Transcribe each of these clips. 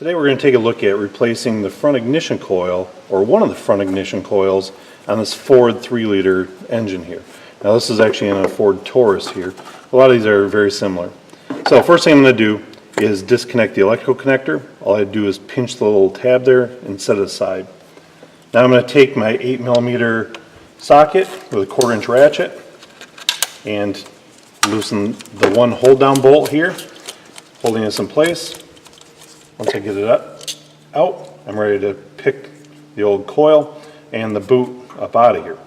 Today we're going to take a look at replacing the front ignition coil, or one of the front ignition coils, on this Ford 3-liter engine here. Now this is actually in a Ford Taurus here. A lot of these are very similar. So first thing I'm going to do is disconnect the electrical connector. All I do is pinch the little tab there and set it aside. Now I'm going to take my 8mm socket with a 1/4-inch ratchet and loosen the one hold down bolt here, holding this in place. Once I get it out, I'm ready to pick the old coil and the boot up out of here.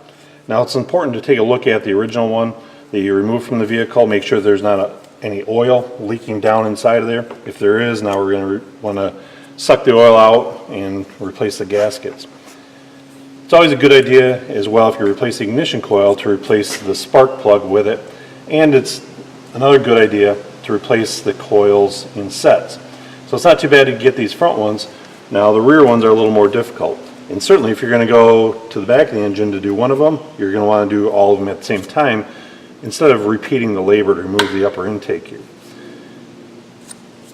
Now it's important to take a look at the original one that you removed from the vehicle. Make sure there's not any oil leaking down inside of there. If there is, now we're going to want to suck the oil out and replace the gaskets. It's always a good idea as well, if you replace the ignition coil, to replace the spark plug with it, and it's another good idea to replace the coils in sets. So it's not too bad to get these front ones. Now the rear ones are a little more difficult, and certainly if you're going to go to the back of the engine to do one of them, you're going to want to do all of them at the same time instead of repeating the labor to remove the upper intake here.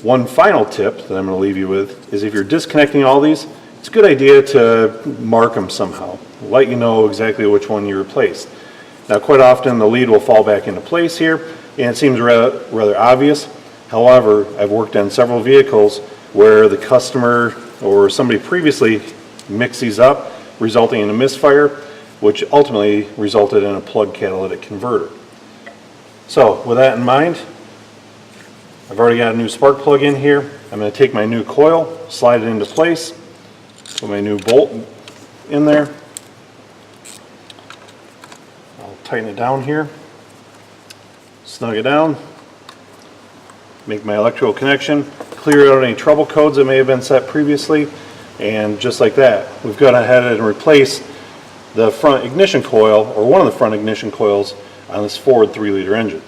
One final tip that I'm going to leave you with is, if you're disconnecting all these, it's a good idea to mark them somehow, let you know exactly which one you replaced. Now quite often the lead will fall back into place here and it seems rather obvious. However, I've worked on several vehicles where the customer or somebody previously mixed these up, resulting in a misfire, which ultimately resulted in a plug catalytic converter. So with that in mind, I've already got a new spark plug in here. I'm going to take my new coil, slide it into place, put my new bolt in there. I'll tighten it down here, snug it down, make my electrical connection, clear out any trouble codes that may have been set previously, and just like that, we've gone ahead and replaced the front ignition coil, or one of the front ignition coils, on this Ford 3-liter engine.